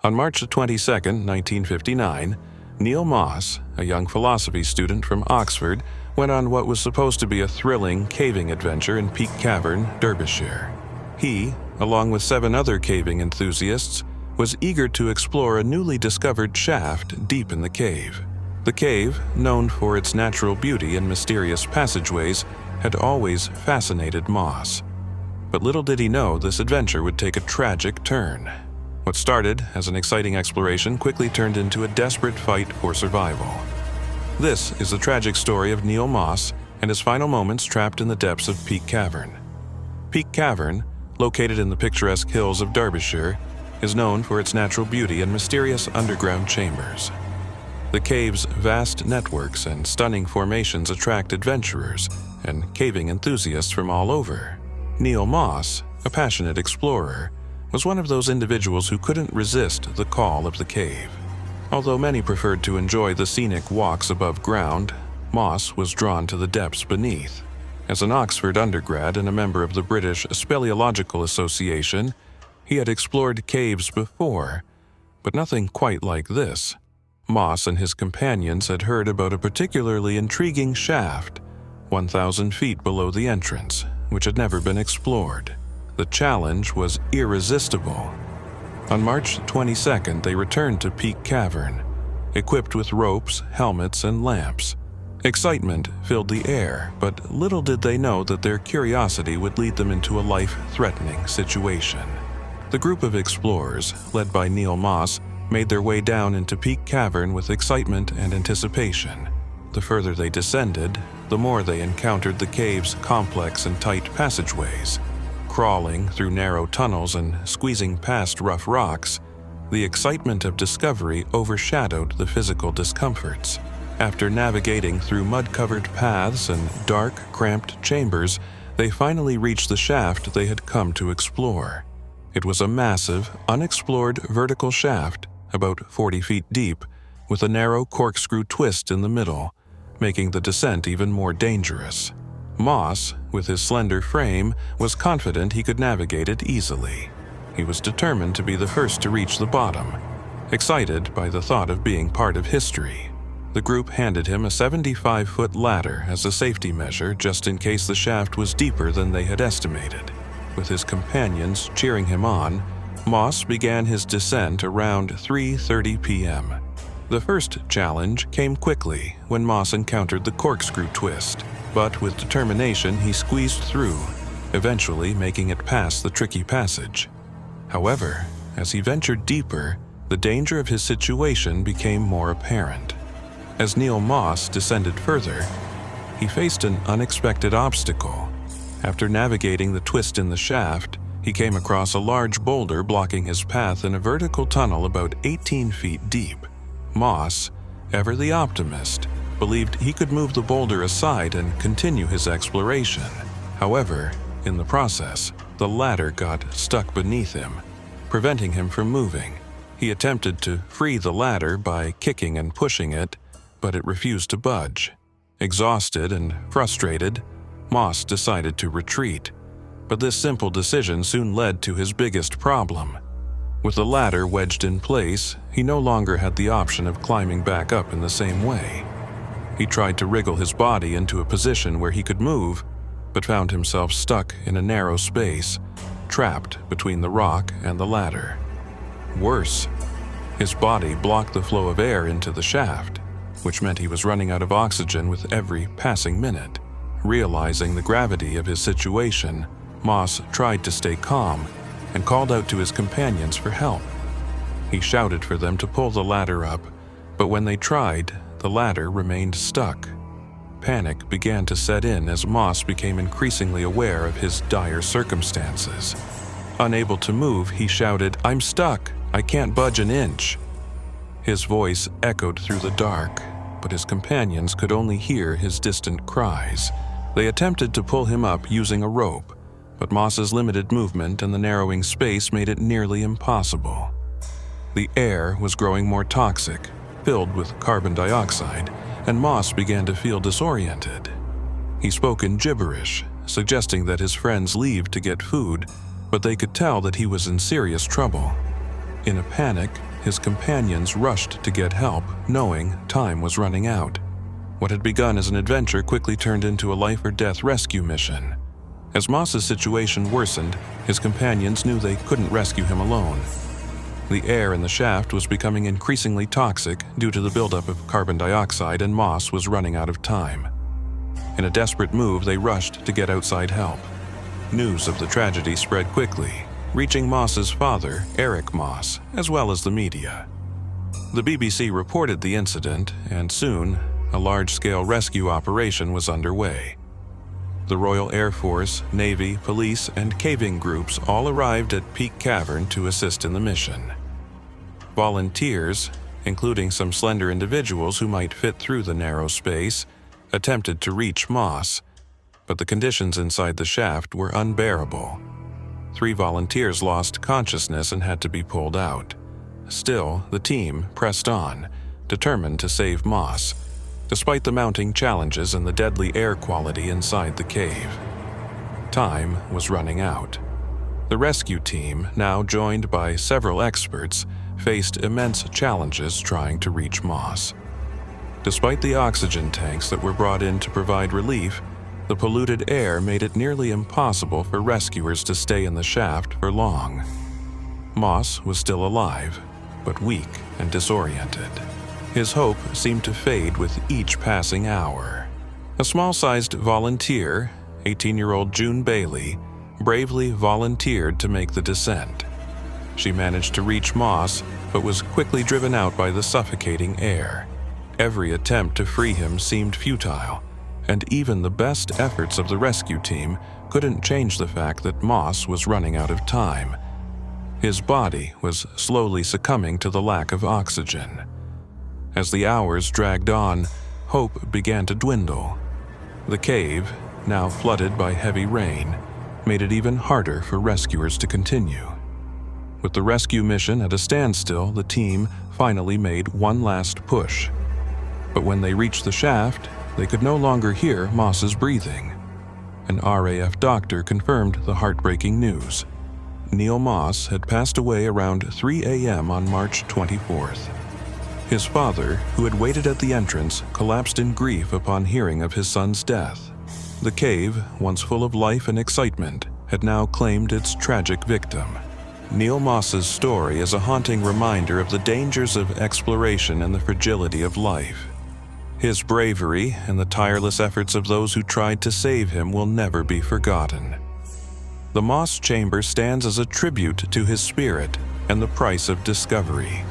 On March 22, 1959, Neil Moss, a young philosophy student from Oxford, went on what was supposed to be a thrilling caving adventure in Peak Cavern, Derbyshire. He, along with 7 other caving enthusiasts, was eager to explore a newly discovered shaft deep in the cave. The cave, known for its natural beauty and mysterious passageways, had always fascinated Moss. But little did he know this adventure would take a tragic turn. What started as an exciting exploration quickly turned into a desperate fight for survival. This is the tragic story of Neil Moss and his final moments trapped in the depths of Peak Cavern. Peak Cavern, located in the picturesque hills of Derbyshire, is known for its natural beauty and mysterious underground chambers. The cave's vast networks and stunning formations attract adventurers and caving enthusiasts from all over. Neil Moss, a passionate explorer, was one of those individuals who couldn't resist the call of the cave. Although many preferred to enjoy the scenic walks above ground, Moss was drawn to the depths beneath. As an Oxford undergrad and a member of the British Speleological Association, he had explored caves before, but nothing quite like this. Moss and his companions had heard about a particularly intriguing shaft 1,000 feet below the entrance, which had never been explored. The challenge was irresistible. On March 22nd, they returned to Peak Cavern, equipped with ropes, helmets, and lamps. Excitement filled the air, but little did they know that their curiosity would lead them into a life-threatening situation. The group of explorers, led by Neil Moss, made their way down into Peak Cavern with excitement and anticipation. The further they descended, the more they encountered the cave's complex and tight passageways. Crawling through narrow tunnels and squeezing past rough rocks, the excitement of discovery overshadowed the physical discomforts. After navigating through mud-covered paths and dark, cramped chambers, they finally reached the shaft they had come to explore. It was a massive, unexplored vertical shaft, about 40 feet deep, with a narrow corkscrew twist in the middle, making the descent even more dangerous. Moss, with his slender frame, was confident he could navigate it easily. He was determined to be the first to reach the bottom, excited by the thought of being part of history. The group handed him a 75-foot ladder as a safety measure just in case the shaft was deeper than they had estimated. With his companions cheering him on, Moss began his descent around 3:30 p.m. The first challenge came quickly when Moss encountered the corkscrew twist, but with determination he squeezed through, eventually making it past the tricky passage. However, as he ventured deeper, the danger of his situation became more apparent. As Neil Moss descended further, he faced an unexpected obstacle. After navigating the twist in the shaft, he came across a large boulder blocking his path in a vertical tunnel about 18 feet deep. Moss, ever the optimist, believed he could move the boulder aside and continue his exploration. However, in the process, the ladder got stuck beneath him, preventing him from moving. He attempted to free the ladder by kicking and pushing it, but it refused to budge. Exhausted and frustrated, Moss decided to retreat, but this simple decision soon led to his biggest problem. With the ladder wedged in place, he no longer had the option of climbing back up in the same way. He tried to wriggle his body into a position where he could move, but found himself stuck in a narrow space, trapped between the rock and the ladder. Worse, his body blocked the flow of air into the shaft, which meant he was running out of oxygen with every passing minute. Realizing the gravity of his situation, Moss tried to stay calm and called out to his companions for help. He shouted for them to pull the ladder up, but when they tried, the ladder remained stuck. Panic began to set in as Moss became increasingly aware of his dire circumstances. Unable to move, he shouted, "I'm stuck! I can't budge an inch!" His voice echoed through the dark, but his companions could only hear his distant cries. They attempted to pull him up using a rope, but Moss's limited movement and the narrowing space made it nearly impossible. The air was growing more toxic, filled with carbon dioxide, and Moss began to feel disoriented. He spoke in gibberish, suggesting that his friends leave to get food, but they could tell that he was in serious trouble. In a panic, his companions rushed to get help, knowing time was running out. What had begun as an adventure quickly turned into a life-or-death rescue mission. As Moss's situation worsened, his companions knew they couldn't rescue him alone. The air in the shaft was becoming increasingly toxic due to the buildup of carbon dioxide, and Moss was running out of time. In a desperate move, they rushed to get outside help. News of the tragedy spread quickly, reaching Moss's father, Eric Moss, as well as the media. The BBC reported the incident, and soon, a large-scale rescue operation was underway. The Royal Air Force, Navy, police, and caving groups all arrived at Peak Cavern to assist in the mission. Volunteers, including some slender individuals who might fit through the narrow space, attempted to reach Moss, but the conditions inside the shaft were unbearable. 3 volunteers lost consciousness and had to be pulled out. Still, the team pressed on, determined to save Moss, despite the mounting challenges and the deadly air quality inside the cave. Time was running out. The rescue team, now joined by several experts, faced immense challenges trying to reach Moss. Despite the oxygen tanks that were brought in to provide relief, the polluted air made it nearly impossible for rescuers to stay in the shaft for long. Moss was still alive, but weak and disoriented. His hope seemed to fade with each passing hour. A small-sized volunteer, 18-year-old June Bailey, bravely volunteered to make the descent. She managed to reach Moss, but was quickly driven out by the suffocating air. Every attempt to free him seemed futile, and even the best efforts of the rescue team couldn't change the fact that Moss was running out of time. His body was slowly succumbing to the lack of oxygen. As the hours dragged on, hope began to dwindle. The cave, now flooded by heavy rain, made it even harder for rescuers to continue. With the rescue mission at a standstill, the team finally made one last push. But when they reached the shaft, they could no longer hear Moss's breathing. An RAF doctor confirmed the heartbreaking news. Neil Moss had passed away around 3 a.m. on March 24th. His father, who had waited at the entrance, collapsed in grief upon hearing of his son's death. The cave, once full of life and excitement, had now claimed its tragic victim. Neil Moss's story is a haunting reminder of the dangers of exploration and the fragility of life. His bravery and the tireless efforts of those who tried to save him will never be forgotten. The Moss Chamber stands as a tribute to his spirit and the price of discovery.